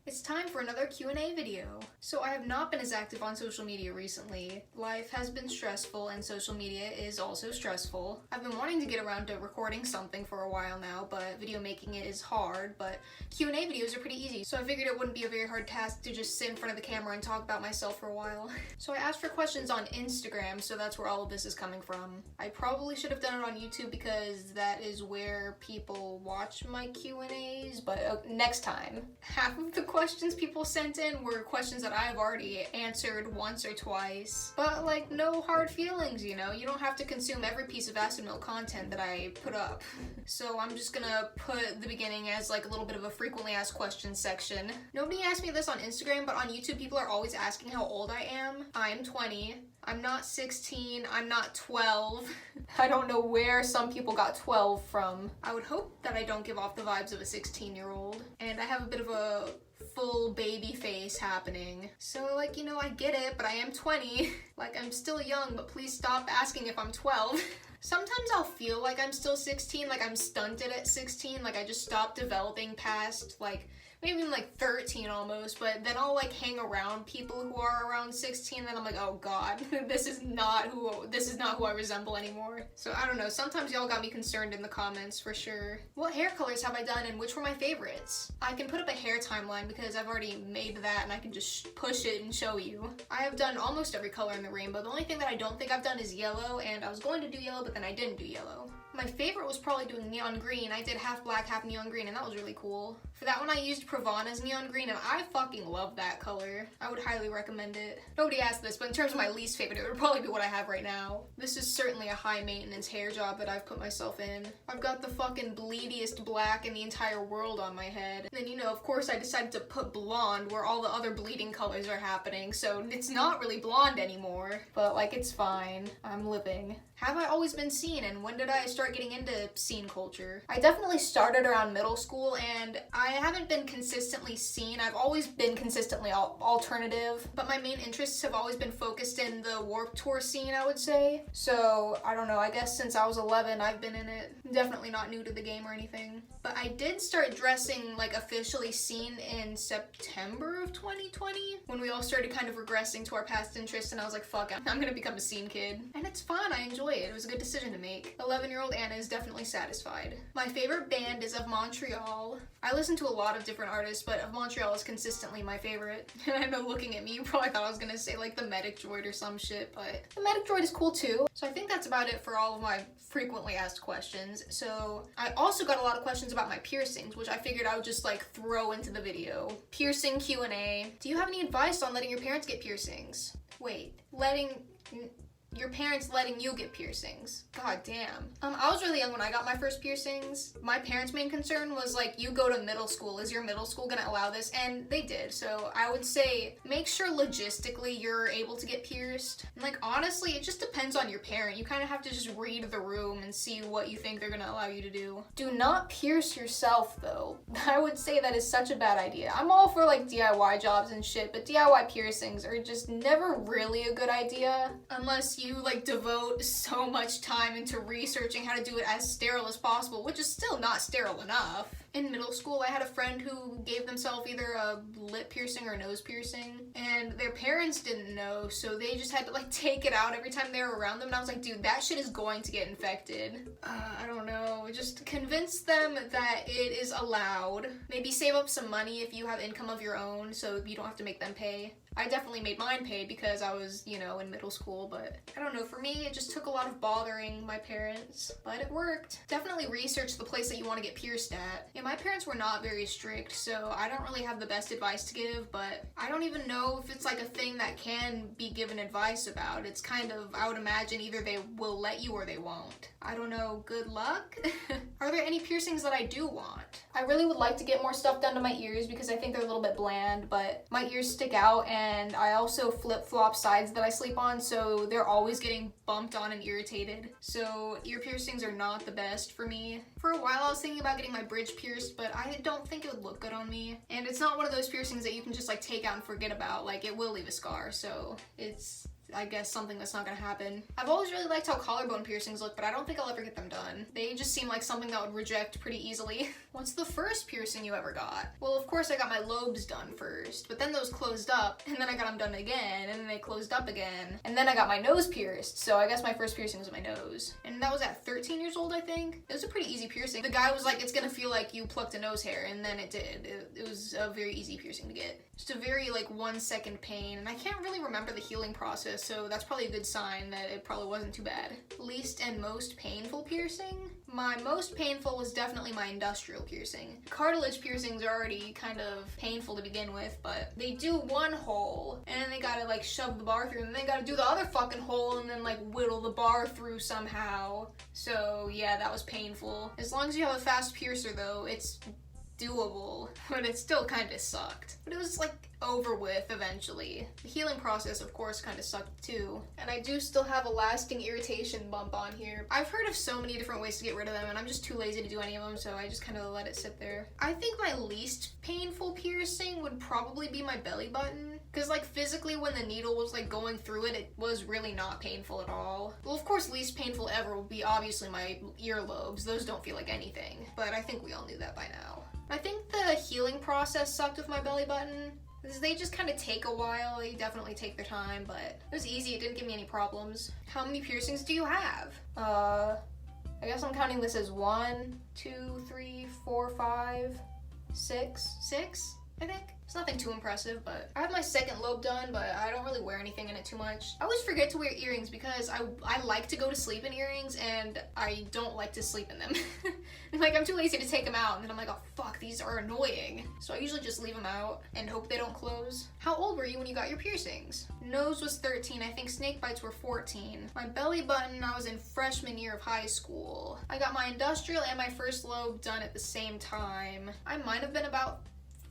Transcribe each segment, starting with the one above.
It's time for another Q&A video. So I have not been as active on social media recently. Life has been stressful and social media is also stressful. I've been wanting to get around to recording something for a while now, but video making it is hard, but Q&A videos are pretty easy. So I figured it wouldn't be a very hard task to just sit in front of the camera and talk about myself for a while. So I asked for questions on Instagram, so that's where all of this is coming from. I probably should have done it on YouTube because that is where people watch my Q&As, but next time. Half of the questions people sent in were questions that I've already answered once or twice. But like, no hard feelings, you know? You don't have to consume every piece of acid milk content that I put up. So I'm just gonna put the beginning as like a little bit of a frequently asked questions section. Nobody asked me this on Instagram, but on YouTube people are always asking how old I am. I'm 20. I'm not 16, I'm not 12. I don't know where some people got 12 from. I would hope that I don't give off the vibes of a 16-year-old. And I have a bit of a full baby face happening. So like, you know, I get it, but I am 20. Like, I'm still young, but please stop asking if I'm 12. Sometimes I'll feel like I'm still 16, like I'm stunted at 16, like I just stopped developing past like maybe even like 13 almost, but then I'll like hang around people who are around 16 and then I'm like, oh god, this is not who I resemble anymore. So I don't know, sometimes y'all got me concerned in the comments for sure. What hair colors have I done and which were my favorites? I can put up a hair timeline because I've already made that and I can just push it and show you. I have done almost every color in the rainbow. The only thing that I don't think I've done is yellow, and I was going to do yellow but then I didn't do yellow. My favorite was probably doing neon green. I did half black, half neon green, and that was really cool. For that one, I used Pravana's neon green, and I fucking love that color. I would highly recommend it. Nobody asked this, but in terms of my least favorite, it would probably be what I have right now. This is certainly a high maintenance hair job that I've put myself in. I've got the fucking bleediest black in the entire world on my head. And then, you know, of course, I decided to put blonde where all the other bleeding colors are happening, so it's not really blonde anymore. But, like, it's fine. I'm living. Have I always been seen, and when did I start getting into scene culture? I definitely started around middle school, and I haven't been consistently seen. I've always been consistently alternative, but my main interests have always been focused in the Warped Tour scene, I would say. So, I don't know, I guess since I was 11, I've been in it. Definitely not new to the game or anything. But I did start dressing, like, officially seen in September of 2020, when we all started kind of regressing to our past interests, and I was like, fuck, I'm gonna become a scene kid. And it's fun, I enjoy it. It was a good decision to make. 11-year-old Anna is definitely satisfied. My favorite band is Of Montreal. I listen to a lot of different artists, but Of Montreal is consistently my favorite. And I know looking at me, you probably thought I was gonna say like the Medic Droid or some shit, but the Medic Droid is cool too. So I think that's about it for all of my frequently asked questions. So I also got a lot of questions about my piercings, which I figured I would just like throw into the video. Piercing Q&A. Do you have any advice on letting your parents get piercings? Wait, your parents letting you get piercings. God damn. I was really young when I got my first piercings. My parents' main concern was like, you go to middle school. Is your middle school gonna allow this? And they did. So I would say make sure logistically you're able to get pierced. And like, honestly, it just depends on your parent. You kind of have to just read the room and see what you think they're gonna allow you to do. Do not pierce yourself though. I would say that is such a bad idea. I'm all for like DIY jobs and shit, but DIY piercings are just never really a good idea unless you like devote so much time into researching how to do it as sterile as possible, which is still not sterile enough. In middle school, I had a friend who gave themselves either a lip piercing or a nose piercing, and their parents didn't know, so they just had to like take it out every time they were around them, and I was like, dude, that shit is going to get infected. I don't know, just convince them that it is allowed. Maybe save up some money if you have income of your own, so you don't have to make them pay. I definitely made mine pay because I was, you know, in middle school, but I don't know, for me, it just took a lot of bothering my parents, but it worked. Definitely research the place that you want to get pierced at. Yeah, my parents were not very strict, so I don't really have the best advice to give, but I don't even know if it's like a thing that can be given advice about. It's kind of, I would imagine either they will let you or they won't. I don't know, good luck? Are there any piercings that I do want? I really would like to get more stuff done to my ears because I think they're a little bit bland, but my ears stick out and I also flip-flop sides that I sleep on, so they're always getting bumped on and irritated. So ear piercings are not the best for me. For a while I was thinking about getting my bridge pierced, but I don't think it would look good on me. And it's not one of those piercings that you can just like take out and forget about. Like, it will leave a scar, so it's I guess something that's not gonna happen. I've always really liked how collarbone piercings look, but I don't think I'll ever get them done. They just seem like something that would reject pretty easily. What's the first piercing you ever got? Well, of course I got my lobes done first, but then those closed up, and then I got them done again, and then they closed up again. And then I got my nose pierced, so I guess my first piercing was in my nose. And that was at 13 years old, I think. It was a pretty easy piercing. The guy was like, it's gonna feel like you plucked a nose hair, and then it did. It was a very easy piercing to get. Just a very like 1 second pain, and I can't really remember the healing process, so that's probably a good sign that it probably wasn't too bad. Least and most painful piercing? My most painful was definitely my industrial piercing. Cartilage piercings are already kind of painful to begin with, but they do one hole, and then they gotta like shove the bar through, and then they gotta do the other fucking hole, and then like whittle the bar through somehow. So yeah, that was painful. As long as you have a fast piercer though, it's doable, but it still kind of sucked. But it was like over with eventually. The healing process of course kind of sucked too. And I do still have a lasting irritation bump on here. I've heard of so many different ways to get rid of them, and I'm just too lazy to do any of them, so I just kind of let it sit there. I think my least painful piercing would probably be my belly button. Because like physically when the needle was like going through it, it was really not painful at all. Well, of course least painful ever will be obviously my earlobes. Those don't feel like anything, but I think we all knew that by now. I think the healing process sucked with my belly button. They just kind of take a while. They definitely take their time, but it was easy. It didn't give me any problems. How many piercings do you have? I guess I'm counting this as 1, 2, 3, 4, 5, 6. 6, I think. It's nothing too impressive, but I have my second lobe done, but I don't really wear anything in it too much. I always forget to wear earrings because I like to go to sleep in earrings, and I don't like to sleep in them. Like, I'm too lazy to take them out, and then I'm like, oh fuck, these are annoying. So I usually just leave them out and hope they don't close. How old were you when you got your piercings? Nose was 13, I think snake bites were 14. My belly button, I was in freshman year of high school. I got my industrial and my first lobe done at the same time. I might have been about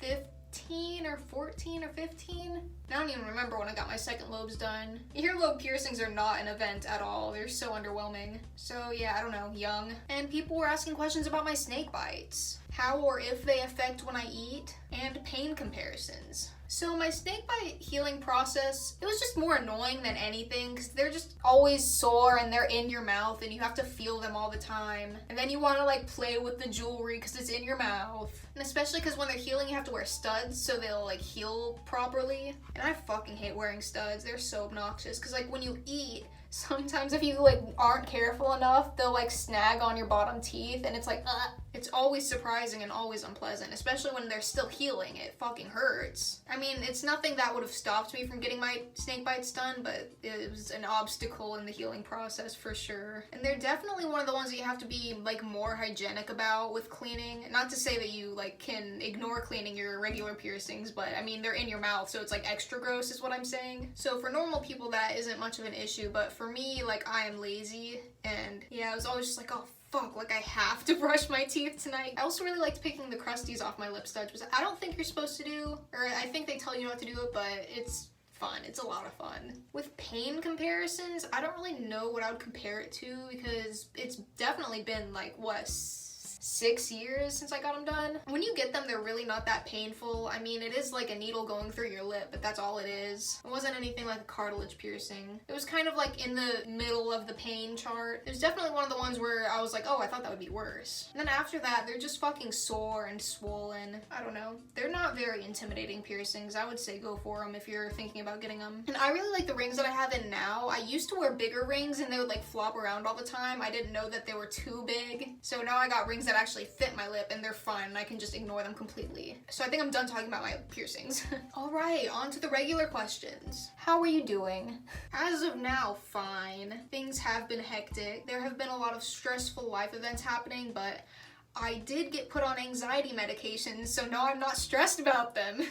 15 or 14 or 15. I don't even remember when I got my second lobes done. Earlobe piercings are not an event at all. They're so underwhelming. So yeah, I don't know, young. And people were asking questions about my snake bites. How or if they affect when I eat, and pain comparisons. So my snake bite healing process, it was just more annoying than anything because they're just always sore and they're in your mouth and you have to feel them all the time. And then you want to like play with the jewelry because it's in your mouth. And especially because when they're healing you have to wear studs so they'll like heal properly. And I fucking hate wearing studs. They're so obnoxious because like when you eat, sometimes if you like aren't careful enough, they'll like snag on your bottom teeth and it's like, It's always surprising and always unpleasant, especially when they're still healing. It fucking hurts. I mean, it's nothing that would have stopped me from getting my snake bites done, but it was an obstacle in the healing process for sure. And they're definitely one of the ones that you have to be like more hygienic about with cleaning. Not to say that you like can ignore cleaning your regular piercings, but I mean, they're in your mouth, so it's like extra gross is what I'm saying. So for normal people, that isn't much of an issue, but for me, like I am lazy, and yeah, I was always just like, oh fuck, like I have to brush my teeth tonight. I also really liked picking the crusties off my lip studs, which I don't think you're supposed to do, or I think they tell you not to do it, but it's fun. It's a lot of fun. With pain comparisons, I don't really know what I would compare it to because it's definitely been like, what, 6 years since I got them done. When you get them, they're really not that painful. I mean, it is like a needle going through your lip, but that's all it is. It wasn't anything like a cartilage piercing. It was kind of like in the middle of the pain chart. It was definitely one of the ones where I was like, oh, I thought that would be worse. And then after that, they're just fucking sore and swollen. I don't know. They're not very intimidating piercings. I would say go for them if you're thinking about getting them. And I really like the rings that I have in now. I used to wear bigger rings and they would like flop around all the time. I didn't know that they were too big. So now I got rings that actually fit my lip and they're fine and I can just ignore them completely. So I think I'm done talking about my piercings. All right, on to the regular questions. How are you doing? As of now, fine. Things have been hectic. There have been a lot of stressful life events happening, but I did get put on anxiety medications, so now I'm not stressed about them.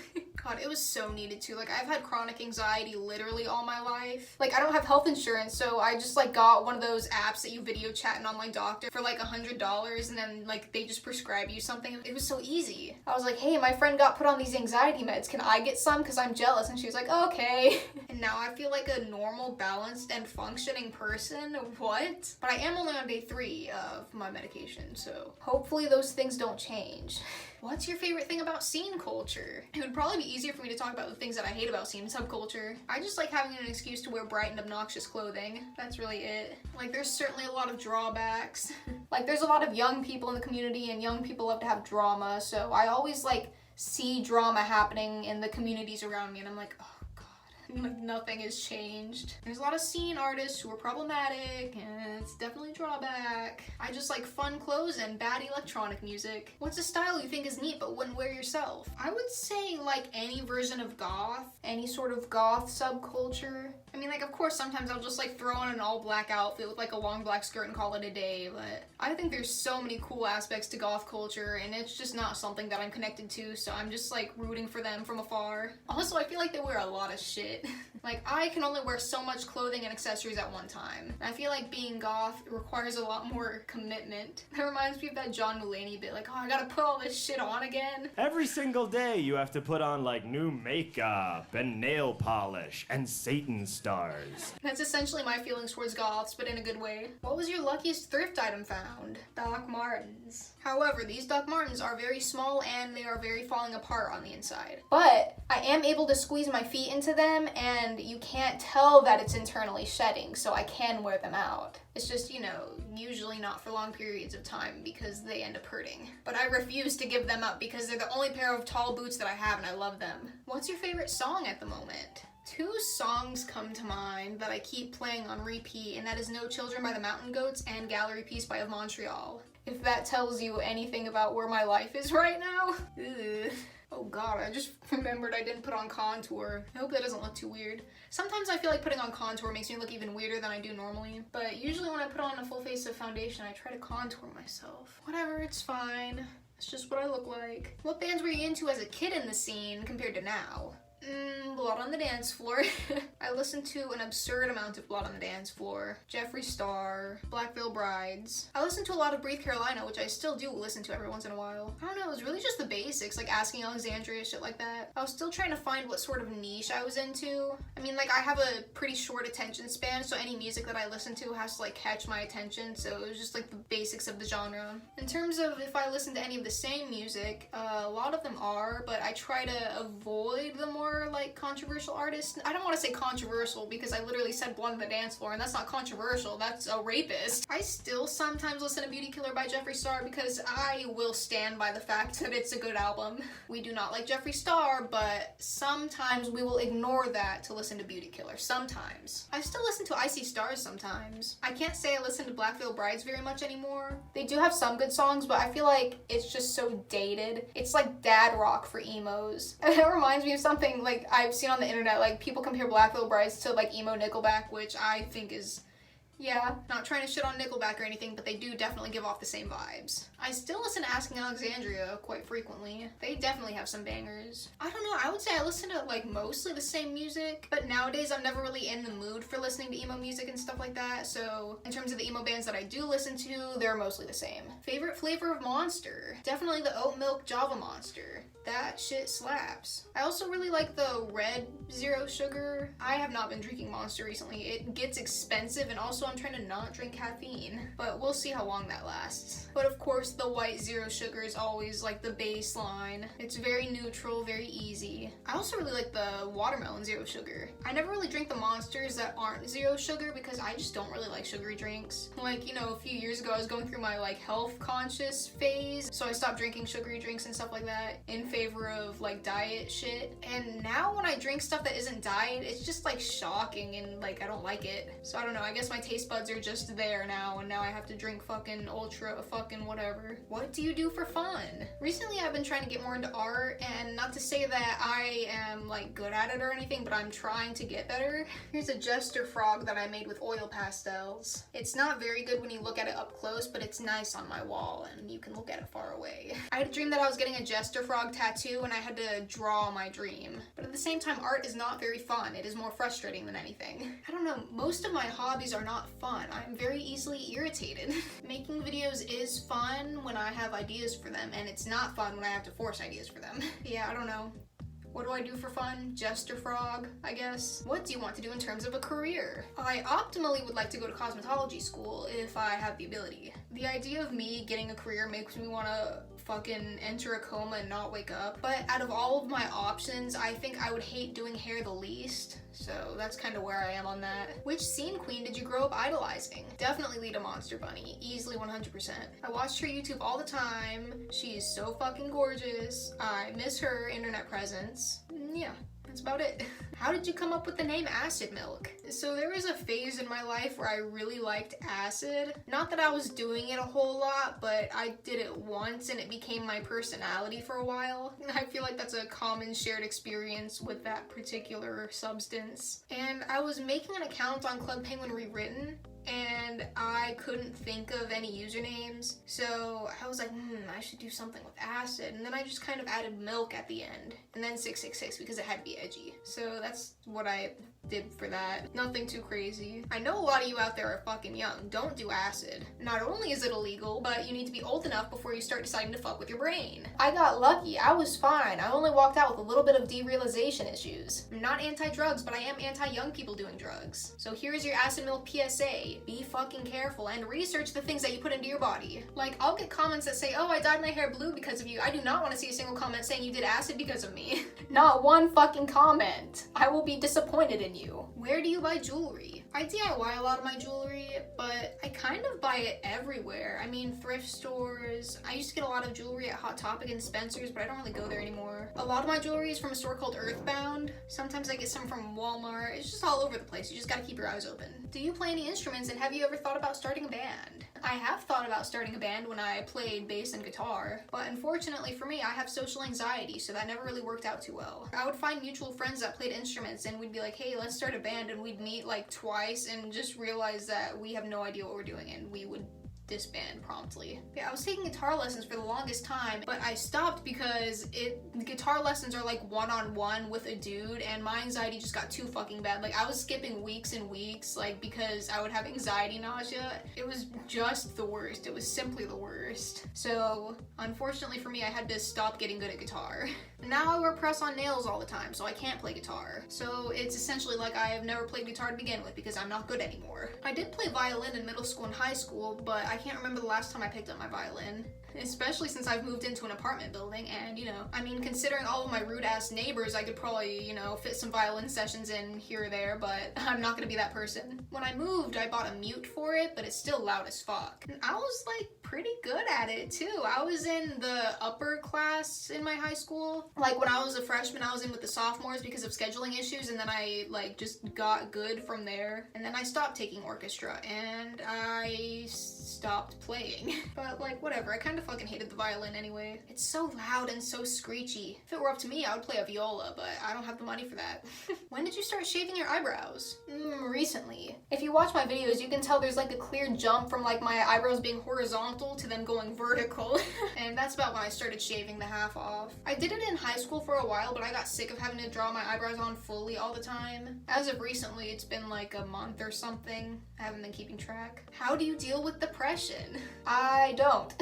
God, it was so needed too. Like, I've had chronic anxiety literally all my life. Like, I don't have health insurance, so I just like got one of those apps that you video chat an online doctor for like $100 and then like they just prescribe you something. It was so easy. I was like, hey, my friend got put on these anxiety meds. Can I get some? Because I'm jealous. And she was like, okay. And now I feel like a normal, balanced, and functioning person. What? But I am only on day 3 of my medication, so hopefully those things don't change. What's your favorite thing about scene culture? It would probably be easier for me to talk about the things that I hate about scene subculture. I just like having an excuse to wear bright and obnoxious clothing. That's really it. Like, there's certainly a lot of drawbacks. Like, there's a lot of young people in the community, and young people love to have drama, so I always, like, see drama happening in the communities around me, and I'm like, oh, nothing has changed. There's a lot of scene artists who are problematic, and it's definitely a drawback. I just like fun clothes and bad electronic music. What's a style you think is neat but wouldn't wear yourself? I would say like any version of goth, any sort of goth subculture. I mean, like, of course, sometimes I'll just like throw on an all black outfit with like a long black skirt and call it a day, but I think there's so many cool aspects to goth culture, and it's just not something that I'm connected to, so I'm just like rooting for them from afar. Also, I feel like they wear a lot of shit. Like, I can only wear so much clothing and accessories at one time. I feel like being goth requires a lot more commitment. That reminds me of that John Mulaney bit, like, oh, I gotta put all this shit on again. Every single day you have to put on like new makeup and nail polish and Satan stars. That's essentially my feelings towards goths, but in a good way. What was your luckiest thrift item found? Doc Martens. However, these Doc Martens are very small and they are very falling apart on the inside. But I am able to squeeze my feet into them, and you can't tell that it's internally shedding, so I can wear them out. It's just, you know, usually not for long periods of time because they end up hurting. But I refuse to give them up because they're the only pair of tall boots that I have, and I love them. What's your favorite song at the moment? Two songs come to mind that I keep playing on repeat, and that is No Children by the Mountain Goats and Gallery Piece by Of Montreal. If that tells you anything about where my life is right now. Ugh. Oh god, I just remembered I didn't put on contour. I hope that doesn't look too weird. Sometimes I feel like putting on contour makes me look even weirder than I do normally, but usually when I put on a full face of foundation, I try to contour myself. Whatever, it's fine. It's just what I look like. What bands were you into as a kid in the scene compared to now? Blood on the Dance Floor. I listened to an absurd amount of Blood on the Dance Floor, Jeffree Star, Black Veil Brides. I listened to a lot of Breathe Carolina, which I still do listen to every once in a while. I don't know, it was really just the basics, like Asking Alexandria, shit like that. I was still trying to find what sort of niche I was into. I mean, like, I have a pretty short attention span, so any music that I listen to has to, like, catch my attention, so it was just, like, the basics of the genre. In terms of if I listen to any of the same music, a lot of them are, but I try to avoid the more, like, controversial artists. I don't want to say controversial because I literally said Blood on the Dance Floor, and that's not controversial, that's a rapist. I still sometimes listen to Beauty Killer by Jeffree Star because I will stand by the fact that it's a good album. We do not like Jeffree Star, but sometimes we will ignore that to listen to Beauty Killer. Sometimes. I still listen to Icy Stars sometimes. I can't say I listen to Black Veil Brides very much anymore. They do have some good songs, but I feel like it's just so dated. It's like dad rock for emos. And it reminds me of something like I've seen on the internet, like people compare Black Veil Brides to like emo Nickelback, which I think is, yeah, not trying to shit on Nickelback or anything, but they do definitely give off the same vibes. I still listen to Asking Alexandria quite frequently. They definitely have some bangers. I don't know, I would say I listen to like mostly the same music, but nowadays I'm never really in the mood for listening to emo music and stuff like that, so in terms of the emo bands that I do listen to, they're mostly the same. Favorite flavor of Monster? Definitely the oat milk Java Monster. That shit slaps. I also really like the red zero sugar. I have not been drinking Monster recently. It gets expensive, and also I'm trying to not drink caffeine, but we'll see how long that lasts. But of course, the white zero sugar is always like the baseline. It's very neutral, very easy. I also really like the watermelon zero sugar. I never really drink the Monsters that aren't zero sugar because I just don't really like sugary drinks. Like, you know, a few years ago I was going through my like health conscious phase, so I stopped drinking sugary drinks and stuff like that in favor of like diet shit. And now when I drink stuff that isn't diet, it's just like shocking and like I don't like it. So I don't know, I guess my taste buds are just there now, and now I have to drink fucking ultra fucking whatever. What do you do for fun? Recently I've been trying to get more into art, and not to say that I am like good at it or anything, but I'm trying to get better. Here's a jester frog that I made with oil pastels. It's not very good when you look at it up close, but it's nice on my wall and you can look at it far away. I had a dream that I was getting a jester frog tattoo and I had to draw my dream. But at the same time, art is not very fun. It is more frustrating than anything. I don't know, most of my hobbies are not fun. I'm very easily irritated. Making videos is fun when I have ideas for them, and it's not fun when I have to force ideas for them. Yeah, I don't know. What do I do for fun? Jester frog, I guess. What do you want to do in terms of a career? I optimally would like to go to cosmetology school if I have the ability. The idea of me getting a career makes me want to fucking enter a coma and not wake up. But out of all of my options, I think I would hate doing hair the least. So that's kind of where I am on that. Which scene queen did you grow up idolizing? Definitely Lita Monster Bunny. Easily 100%. I watched her YouTube all the time. She's so fucking gorgeous. I miss her internet presence. Yeah. That's about it. How did you come up with the name Acid Milk? So there was a phase in my life where I really liked acid. Not that I was doing it a whole lot, but I did it once and it became my personality for a while. I feel like that's a common shared experience with that particular substance. And I was making an account on Club Penguin Rewritten, and I couldn't think of any usernames, so I was like, I should do something with acid, and then I just kind of added milk at the end, and then 666 because it had to be edgy. So that's what I did for that. Nothing too crazy. I know a lot of you out there are fucking young. Don't do acid. Not only is it illegal, but you need to be old enough before you start deciding to fuck with your brain. I got lucky. I was fine. I only walked out with a little bit of derealization issues. I'm not anti-drugs, but I am anti-young people doing drugs. So here's your acid milk PSA. Be fucking careful and research the things that you put into your body. Like, I'll get comments that say, oh, I dyed my hair blue because of you. I do not want to see a single comment saying you did acid because of me. Not one fucking comment. I will be disappointed in you. Where do you buy jewelry? I DIY a lot of my jewelry, but I kind of buy it everywhere. I mean, thrift stores. I used to get a lot of jewelry at Hot Topic and Spencer's, but I don't really go there anymore. A lot of my jewelry is from a store called Earthbound. Sometimes I get some from Walmart. It's just all over the place. You just gotta keep your eyes open. Do you play any instruments, and have you ever thought about starting a band? I have thought about starting a band when I played bass and guitar, but unfortunately for me, I have social anxiety, so that never really worked out too well. I would find mutual friends that played instruments, and we'd be like, hey, let's start a band, and we'd meet like twice and just realize that we have no idea what we're doing, and we would disband promptly. Yeah, I was taking guitar lessons for the longest time, but I stopped because guitar lessons are like one-on-one with a dude, and my anxiety just got too fucking bad. Like, I was skipping weeks and weeks, like, because I would have anxiety nausea. It was just the worst. It was simply the worst. So, unfortunately for me, I had to stop getting good at guitar. Now I wear press-on nails all the time, so I can't play guitar. So it's essentially like I have never played guitar to begin with because I'm not good anymore. I did play violin in middle school and high school, but I can't remember the last time I picked up my violin. Especially since I've moved into an apartment building, and, you know, I mean, considering all of my rude-ass neighbors, I could probably, you know, fit some violin sessions in here or there, but I'm not gonna be that person. When I moved, I bought a mute for it, but it's still loud as fuck. And I was, like, pretty good at it, too. I was in the upper class in my high school. Like, when I was a freshman, I was in with the sophomores because of scheduling issues, and then I, like, just got good from there. And then I stopped taking orchestra, and I stopped playing. But, like, whatever. I kind of fucking hated the violin anyway. It's so loud and so screechy. If it were up to me, I would play a viola, but I don't have the money for that. When did you start shaving your eyebrows? Recently. If you watch my videos, you can tell there's like a clear jump from like my eyebrows being horizontal to them going vertical. And that's about when I started shaving the half off. I did it in high school for a while, but I got sick of having to draw my eyebrows on fully all the time. As of recently, it's been like a month or something. I haven't been keeping track. How do you deal with depression? I don't.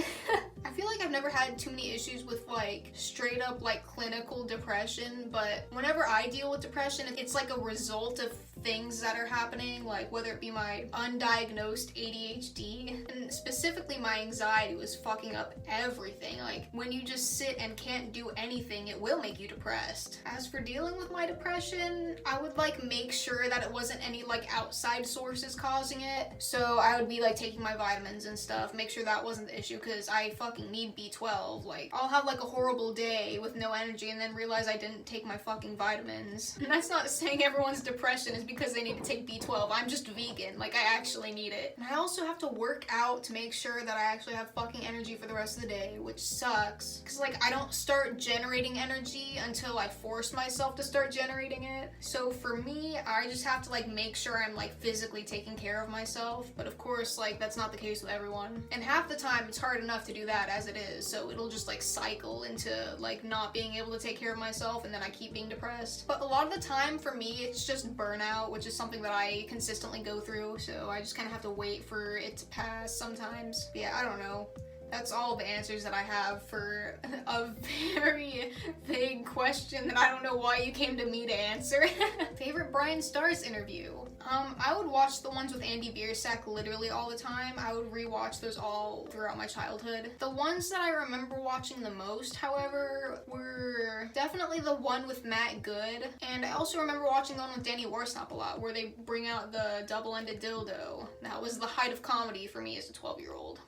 I feel like I've never had too many issues with like straight up like clinical depression, but whenever I deal with depression, it's like a result of things that are happening, like whether it be my undiagnosed ADHD, and specifically my anxiety was fucking up everything. Like, when you just sit and can't do anything, it will make you depressed. As for dealing with my depression, I would like make sure that it wasn't any like outside sources causing it. So I would be like taking my vitamins and stuff, make sure that wasn't the issue, because I fucking need B12. Like, I'll have like a horrible day with no energy and then realize I didn't take my fucking vitamins. And that's not saying everyone's depression is because they need to take B12. I'm just vegan. Like, I actually need it. And I also have to work out to make sure that I actually have fucking energy for the rest of the day, which sucks. Because, like, I don't start generating energy until I force myself to start generating it. So for me, I just have to, like, make sure I'm, like, physically taking care of myself. But of course, like, that's not the case with everyone. And half the time, it's hard enough to do that as it is. So it'll just, like, cycle into, like, not being able to take care of myself, and then I keep being depressed. But a lot of the time, for me, it's just burnout, which is something that I consistently go through. So I just kind of have to wait for it to pass sometimes. But yeah, I don't know. That's all the answers that I have for a very vague question that I don't know why you came to me to answer. Favorite Brian Stars interview? I would watch the ones with Andy Biersack literally all the time. I would rewatch those all throughout my childhood. The ones that I remember watching the most, however, were definitely the one with Matt Good, and I also remember watching the one with Danny Warsnop a lot, where they bring out the double-ended dildo. That was the height of comedy for me as a 12-year-old.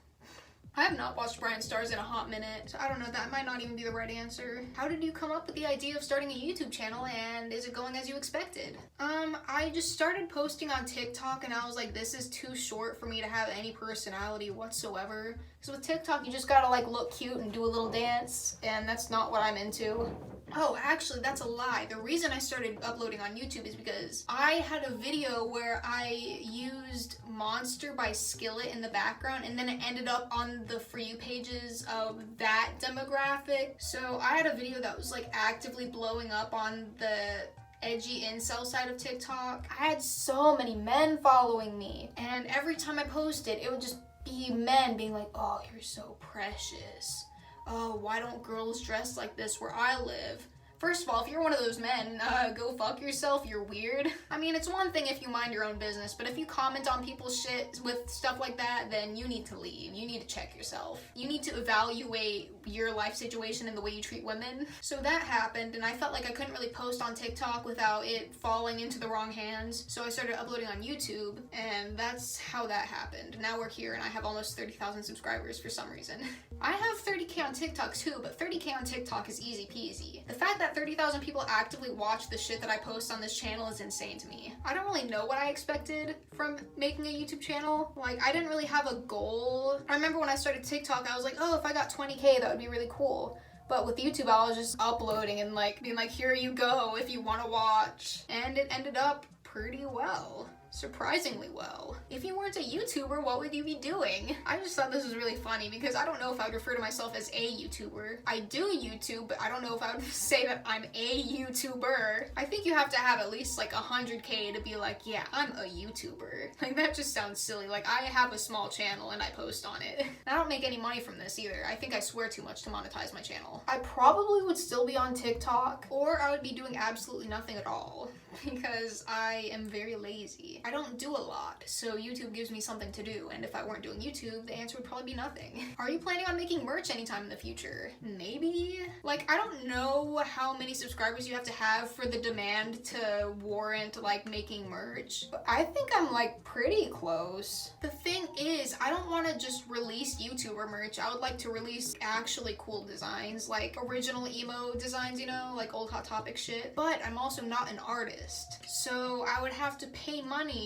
I have not watched Brian Stars in a hot minute, so I don't know, that might not even be the right answer. How did you come up with the idea of starting a YouTube channel, and is it going as you expected? I just started posting on TikTok, and I was like, this is too short for me to have any personality whatsoever. Because with TikTok, you just gotta like look cute and do a little dance, and that's not what I'm into. Oh, actually, that's a lie. The reason I started uploading on YouTube is because I had a video where I used Monster by Skillet in the background, and then it ended up on the For You pages of that demographic. So I had a video that was like actively blowing up on the edgy incel side of TikTok. I had so many men following me, and every time I posted, it would just be men being like, oh, you're so precious. Oh, why don't girls dress like this where I live? First of all, if you're one of those men, go fuck yourself, you're weird. I mean, it's one thing if you mind your own business, but if you comment on people's shit with stuff like that, then you need to leave. You need to check yourself. You need to evaluate your life situation and the way you treat women. So that happened, and I felt like I couldn't really post on TikTok without it falling into the wrong hands, so I started uploading on YouTube, and that's how that happened. Now we're here, and I have almost 30,000 subscribers for some reason. I have 30k on TikTok too, but 30k on TikTok is easy peasy. The fact that 30,000 people actively watch the shit that I post on this channel is insane to me. I don't really know what I expected from making a YouTube channel. Like, I didn't really have a goal. I remember when I started TikTok, I was like, oh, if I got 20k, that would be really cool. But with YouTube, I was just uploading and like being like, here you go if you want to watch. And it ended up pretty well. Surprisingly well. If you weren't a YouTuber, what would you be doing? I just thought this was really funny because I don't know if I would refer to myself as a YouTuber. I do YouTube, but I don't know if I would say that I'm a YouTuber. I think you have to have at least like 100k to be like, yeah, I'm a YouTuber. Like, that just sounds silly. Like, I have a small channel and I post on it. I don't make any money from this either. I think I swear too much to monetize my channel. I probably would still be on TikTok, or I would be doing absolutely nothing at all because I am very lazy. I don't do a lot, so YouTube gives me something to do, and if I weren't doing YouTube, the answer would probably be nothing. Are you planning on making merch anytime in the future? Maybe? Like, I don't know how many subscribers you have to have for the demand to warrant, like, making merch, but I think I'm, like, pretty close. The thing is, I don't want to just release YouTuber merch. I would like to release actually cool designs, like original emo designs, you know, like old Hot Topic shit, but I'm also not an artist, so I would have to pay money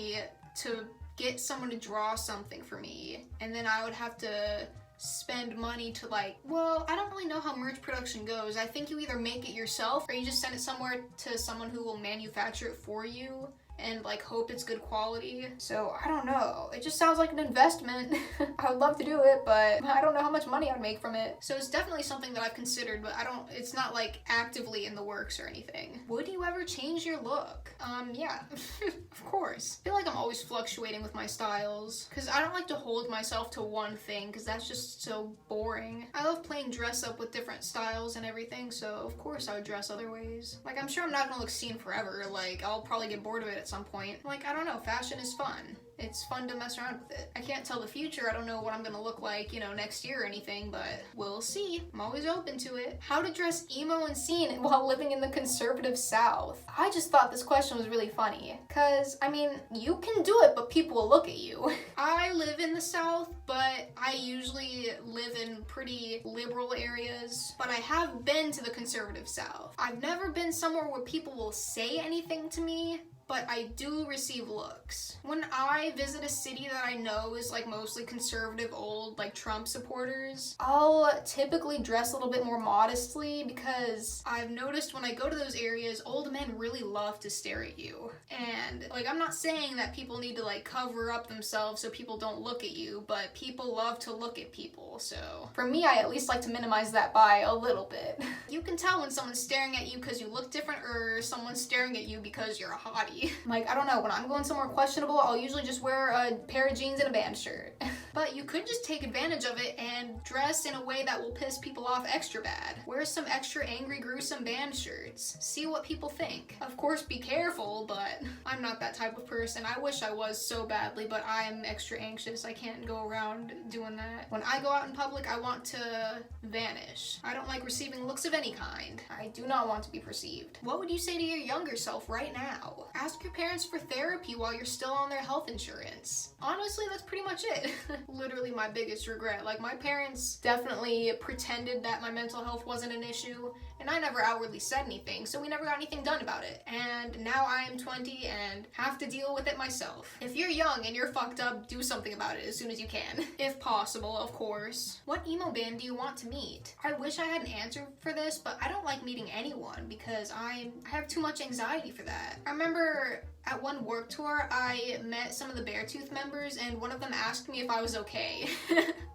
to get someone to draw something for me, and then I would have to spend money to, like, well, I don't really know how merch production goes. I think you either make it yourself or you just send it somewhere to someone who will manufacture it for you and like hope it's good quality. So I don't know, it just sounds like an investment. I would love to do it, but I don't know how much money I'd make from it. So it's definitely something that I've considered, but it's not like actively in the works or anything. Would you ever change your look? Yeah, of course. I feel like I'm always fluctuating with my styles because I don't like to hold myself to one thing because that's just so boring. I love playing dress up with different styles and everything, so of course I would dress other ways. Like, I'm sure I'm not gonna look seen forever. Like, I'll probably get bored of it at some point. Like, I don't know, fashion is fun. It's fun to mess around with it. I can't tell the future. I don't know what I'm gonna look like, you know, next year or anything, but we'll see. I'm always open to it. How to dress emo and scene while living in the conservative South? I just thought this question was really funny, cause, I mean, you can do it, but people will look at you. I live in the South, but I usually live in pretty liberal areas, but I have been to the conservative South. I've never been somewhere where people will say anything to me, but I do receive looks. When I visit a city that I know is like mostly conservative, old, like Trump supporters, I'll typically dress a little bit more modestly because I've noticed when I go to those areas, old men really love to stare at you. And like, I'm not saying that people need to like cover up themselves so people don't look at you, but people love to look at people. So for me, I at least like to minimize that by a little bit. You can tell when someone's staring at you because you look different, or someone's staring at you because you're a hottie. Like, I don't know, when I'm going somewhere questionable, I'll usually just wear a pair of jeans and a band shirt. But you could just take advantage of it and dress in a way that will piss people off extra bad. Wear some extra angry, gruesome band shirts. See what people think. Of course, be careful, but I'm not that type of person. I wish I was so badly, but I am extra anxious. I can't go around doing that. When I go out in public, I want to vanish. I don't like receiving looks of any kind. I do not want to be perceived. What would you say to your younger self right now? Ask your parents for therapy while you're still on their health insurance. Honestly, that's pretty much it. Literally my biggest regret. Like, my parents definitely pretended that my mental health wasn't an issue, and I never outwardly said anything, so we never got anything done about it. And now I am 20 and have to deal with it myself. If you're young and you're fucked up, do something about it as soon as you can. If possible, of course. What emo band do you want to meet? I wish I had an answer for this, but I don't like meeting anyone because I have too much anxiety for that. I remember at one work tour, I met some of the Beartooth members, and one of them asked me if I was okay.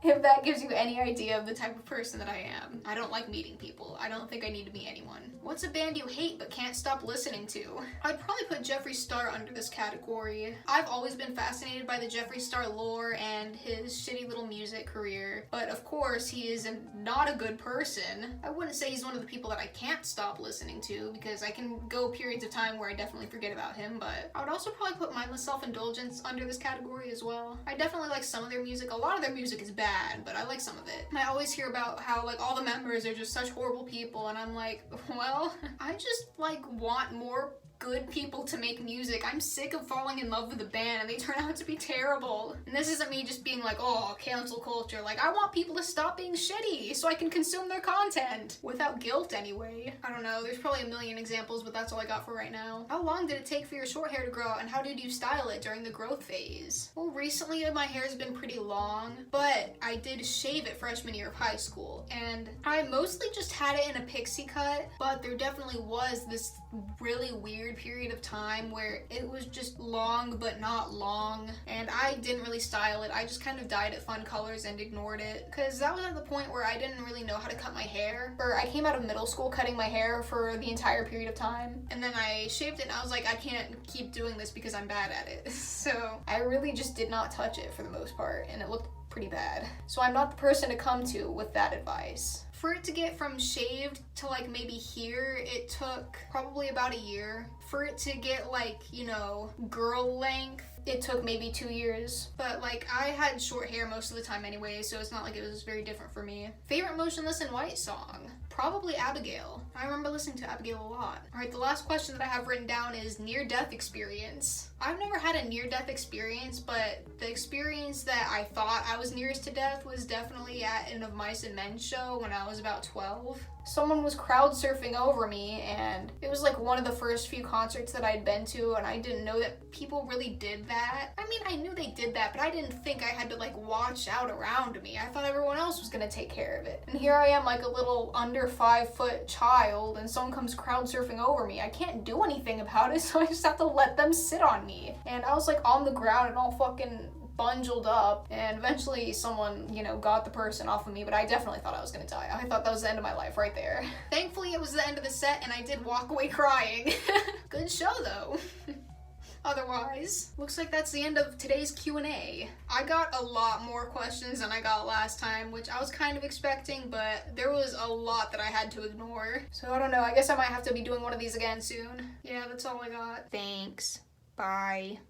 If that gives you any idea of the type of person that I am. I don't like meeting people. I don't think I need to meet anyone. What's a band you hate but can't stop listening to? I'd probably put Jeffree Star under this category. I've always been fascinated by the Jeffree Star lore and his shitty little music career, but of course he is not a good person. I wouldn't say he's one of the people that I can't stop listening to, because I can go periods of time where I definitely forget about him, but I would also probably put Mindless Self-Indulgence under this category as well. I definitely like some of their music. A lot of their music is bad, but I like some of it. I always hear about how like all the members are just such horrible people, and I'm like, well, I just like want more good people to make music. I'm sick of falling in love with a band and they turn out to be terrible. And this isn't me just being like, oh, cancel culture. Like, I want people to stop being shitty so I can consume their content without guilt anyway. I don't know, there's probably a million examples, but that's all I got for right now. How long did it take for your short hair to grow out, and how did you style it during the growth phase? Well, recently my hair's been pretty long, but I did shave it freshman year of high school, and I mostly just had it in a pixie cut, but there definitely was this really weird period of time where it was just long but not long, and I didn't really style it. I just kind of dyed it fun colors and ignored it, because that was at the point where I didn't really know how to cut my hair. Or I came out of middle school cutting my hair for the entire period of time, and then I shaved it and I was like, I can't keep doing this because I'm bad at it. So I really just did not touch it for the most part, and it looked pretty bad. So I'm not the person to come to with that advice. For it to get from shaved to like maybe here, it took probably about a year. For it to get like, you know, girl length, it took maybe 2 years. But like, I had short hair most of the time anyway, so it's not like it was very different for me. Favorite Motionless in White song? Probably Abigail. I remember listening to Abigail a lot. Alright, the last question that I have written down is near-death experience. I've never had a near-death experience, but the experience that I thought I was nearest to death was definitely at an Of Mice and Men show when I was about 12. Someone was crowd surfing over me, and it was like one of the first few concerts that I'd been to, and I didn't know that people really did that. I mean, I knew they did that, but I didn't think I had to like watch out around me. I thought everyone else was gonna take care of it. And here I am, like a little under 5-foot child, and someone comes crowd surfing over me. I can't do anything about it, so I just have to let them sit on me. And I was like on the ground and all fucking bundled up, and eventually someone, you know, got the person off of me, but I definitely thought I was gonna die. I thought that was the end of my life right there. Thankfully, it was the end of the set, and I did walk away crying. Good show, though. Otherwise, looks like that's the end of today's Q&A. I got a lot more questions than I got last time, which I was kind of expecting, but there was a lot that I had to ignore. So I don't know, I guess I might have to be doing one of these again soon. Yeah, that's all I got. Thanks. Bye.